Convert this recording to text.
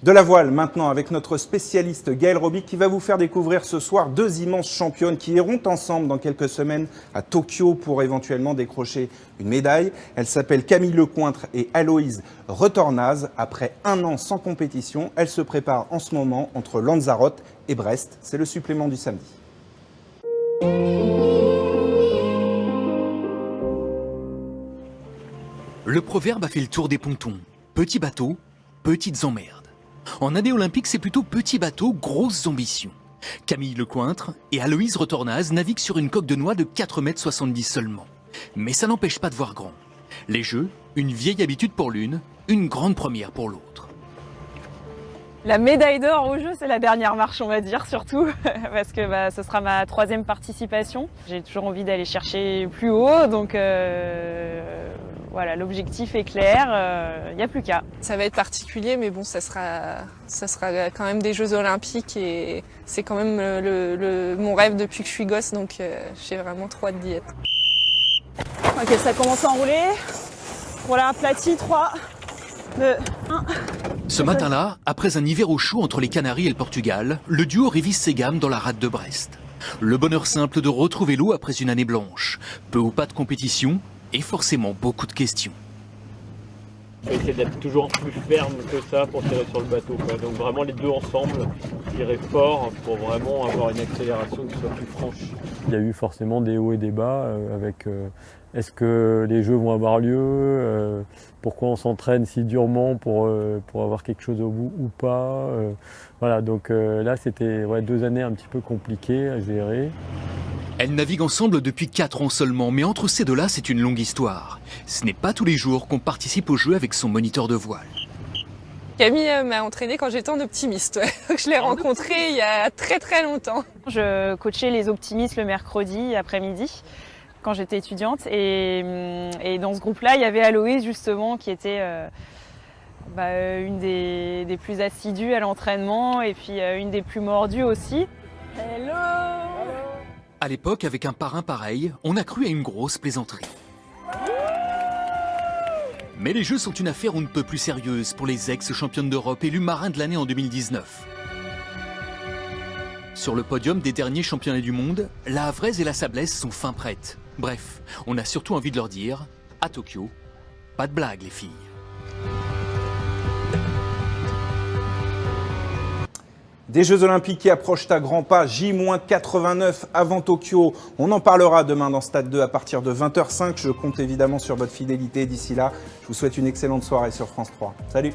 De la voile maintenant avec notre spécialiste Gaëlle Robic qui va vous faire découvrir ce soir deux immenses championnes qui iront ensemble dans quelques semaines à Tokyo pour éventuellement décrocher une médaille. Elles s'appellent Camille Lecointre et Aloïse Retornaz. Après un an sans compétition, elles se préparent en ce moment entre Lanzarote et Brest. C'est le supplément du samedi. Le proverbe a fait le tour des pontons. Petits bateaux, petites emmerdes. En année olympique, c'est plutôt petits bateaux, grosses ambitions. Camille Lecointre et Aloïse Retornaz naviguent sur une coque de noix de 4,70 m seulement. Mais ça n'empêche pas de voir grand. Les Jeux, une vieille habitude pour l'une, une grande première pour l'autre. La médaille d'or au jeu, c'est la dernière marche, on va dire, surtout, parce que ce sera ma 3e participation. J'ai toujours envie d'aller chercher plus haut, donc voilà, l'objectif est clair, il n'y a plus qu'à. Ça va être particulier, mais bon, ça sera quand même des Jeux Olympiques et c'est quand même mon rêve depuis que je suis gosse, donc j'ai vraiment trop hâte d'y être. Ok, ça commence à enrouler. Pour la aplatie, 3, 2, 1. Ce matin-là, après un hiver au chaud entre les Canaries et le Portugal, le duo révise ses gammes dans la rade de Brest. Le bonheur simple de retrouver l'eau après une année blanche. Peu ou pas de compétition et forcément beaucoup de questions. On va essayer d'être toujours plus ferme que ça pour tirer sur le bateau, quoi. Donc vraiment les deux ensemble, tirer fort pour vraiment avoir une accélération qui soit plus franche. Il y a eu forcément des hauts et des bas avec est-ce que les Jeux vont avoir lieu, pourquoi on s'entraîne si durement pour avoir quelque chose au bout ou pas. Voilà, donc là c'était 2 années un petit peu compliquées à gérer. Elles naviguent ensemble depuis 4 ans seulement, mais entre ces deux-là, c'est une longue histoire. Ce n'est pas tous les jours qu'on participe au jeu avec son moniteur de voile. Camille m'a entraînée quand j'étais en optimiste. Je l'ai rencontrée il y a très très longtemps. Je coachais les optimistes le mercredi après-midi quand j'étais étudiante et dans ce groupe-là, il y avait Aloïse justement qui était une des plus assidues à l'entraînement et puis une des plus mordues aussi. Hello. À l'époque, avec un parrain pareil, on a cru à une grosse plaisanterie. Mais les Jeux sont une affaire on ne peut plus sérieuse pour les ex-championnes d'Europe élues marins de l'année en 2019. Sur le podium des derniers championnats du monde, la Havraise et la Sablaise sont fin prêtes. Bref, on a surtout envie de leur dire, à Tokyo, pas de blague les filles. Des Jeux Olympiques qui approchent à grands pas, J-89 avant Tokyo. On en parlera demain dans Stade 2 à partir de 20h05. Je compte évidemment sur votre fidélité d'ici là. Je vous souhaite une excellente soirée sur France 3. Salut!